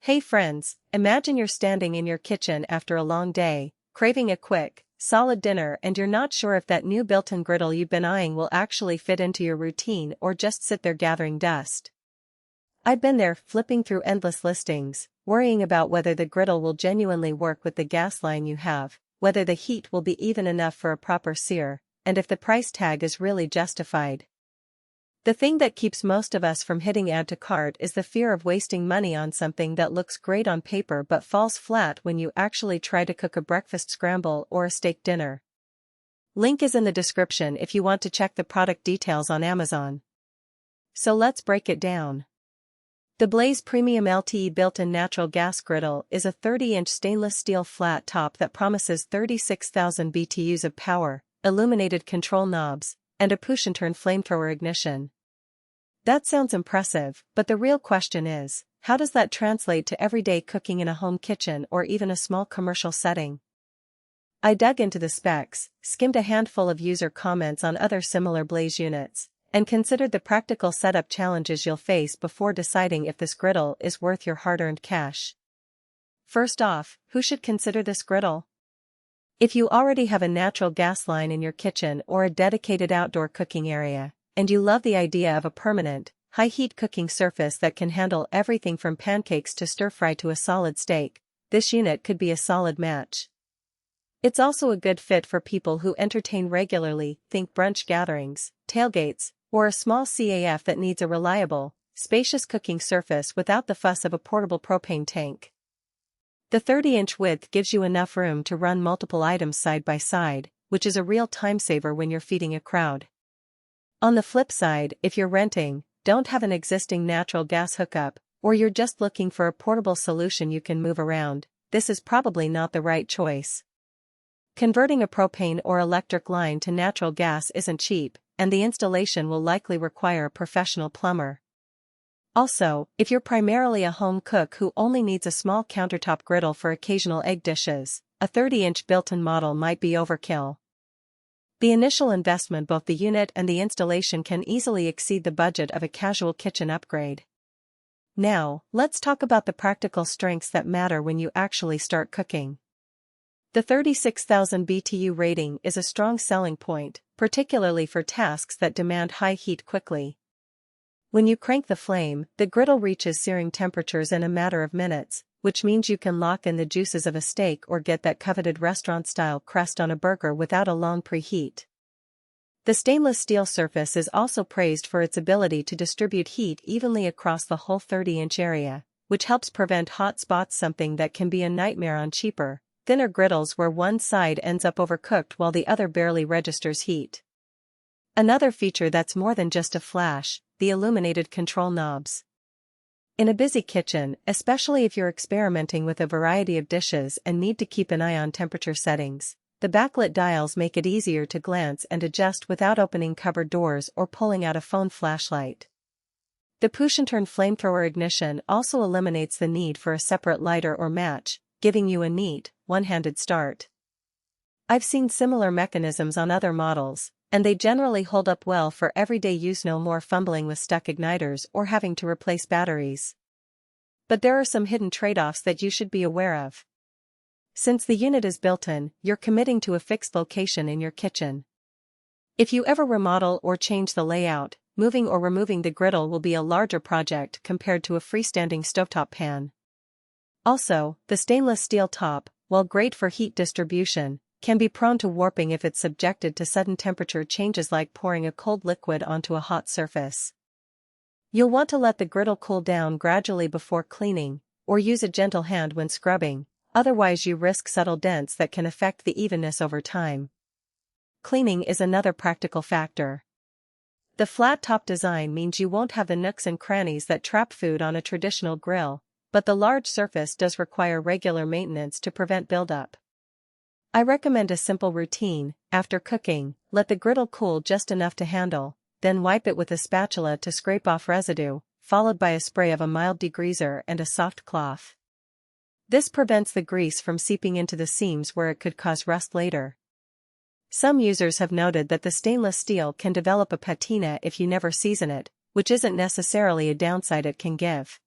Hey friends, imagine you're standing in your kitchen after a long day, craving a quick, solid dinner, and you're not sure if that new built-in griddle you've been eyeing will actually fit into your routine or just sit there gathering dust. I've been there, flipping through endless listings, worrying about whether the griddle will genuinely work with the gas line you have, whether the heat will be even enough for a proper sear, and if the price tag is really justified. The thing that keeps most of us from hitting add to cart is the fear of wasting money on something that looks great on paper but falls flat when you actually try to cook a breakfast scramble or a steak dinner. Link is in the description if you want to check the product details on Amazon. So let's break it down. The BLZ Premium LTE built-in natural gas griddle is a 30-inch stainless steel flat top that promises 36,000 BTUs of power, illuminated control knobs, and a push-and-turn flamethrower ignition. That sounds impressive, but the real question is, how does that translate to everyday cooking in a home kitchen or even a small commercial setting? I dug into the specs, skimmed a handful of user comments on other similar BLZ units, and considered the practical setup challenges you'll face before deciding if this griddle is worth your hard-earned cash. First off, who should consider this griddle? If you already have a natural gas line in your kitchen or a dedicated outdoor cooking area, and you love the idea of a permanent, high-heat cooking surface that can handle everything from pancakes to stir-fry to a solid steak, this unit could be a solid match. It's also a good fit for people who entertain regularly, think brunch gatherings, tailgates, or a small CAF that needs a reliable, spacious cooking surface without the fuss of a portable propane tank. The 30-inch width gives you enough room to run multiple items side by side, which is a real time saver when you're feeding a crowd. On the flip side, if you're renting, don't have an existing natural gas hookup, or you're just looking for a portable solution you can move around, this is probably not the right choice. Converting a propane or electric line to natural gas isn't cheap, and the installation will likely require a professional plumber. Also, if you're primarily a home cook who only needs a small countertop griddle for occasional egg dishes, a 30-inch built-in model might be overkill. The initial investment, both the unit and the installation, can easily exceed the budget of a casual kitchen upgrade. Now, let's talk about the practical strengths that matter when you actually start cooking. The 36,000 BTU rating is a strong selling point, particularly for tasks that demand high heat quickly. When you crank the flame, the griddle reaches searing temperatures in a matter of minutes, which means you can lock in the juices of a steak or get that coveted restaurant-style crust on a burger without a long preheat. The stainless steel surface is also praised for its ability to distribute heat evenly across the whole 30-inch area, which helps prevent hot spots, something that can be a nightmare on cheaper, thinner griddles where one side ends up overcooked while the other barely registers heat. Another feature that's more than just a flash, the illuminated control knobs. In a busy kitchen, especially if you're experimenting with a variety of dishes and need to keep an eye on temperature settings, the backlit dials make it easier to glance and adjust without opening cupboard doors or pulling out a phone flashlight. The push-and-turn flamethrower ignition also eliminates the need for a separate lighter or match, giving you a neat, one-handed start. I've seen similar mechanisms on other models, and they generally hold up well for everyday use, no more fumbling with stuck igniters or having to replace batteries. But there are some hidden trade-offs that you should be aware of. Since the unit is built-in, you're committing to a fixed location in your kitchen. If you ever remodel or change the layout, moving or removing the griddle will be a larger project compared to a freestanding stovetop pan. Also, the stainless steel top, while great for heat distribution, can be prone to warping if it's subjected to sudden temperature changes like pouring a cold liquid onto a hot surface. You'll want to let the griddle cool down gradually before cleaning, or use a gentle hand when scrubbing, otherwise you risk subtle dents that can affect the evenness over time. Cleaning is another practical factor. The flat top design means you won't have the nooks and crannies that trap food on a traditional grill, but the large surface does require regular maintenance to prevent buildup. I recommend a simple routine. After cooking, let the griddle cool just enough to handle, then wipe it with a spatula to scrape off residue, followed by a spray of a mild degreaser and a soft cloth. This prevents the grease from seeping into the seams where it could cause rust later. Some users have noted that the stainless steel can develop a patina if you never season it, which isn't necessarily a downside it can give.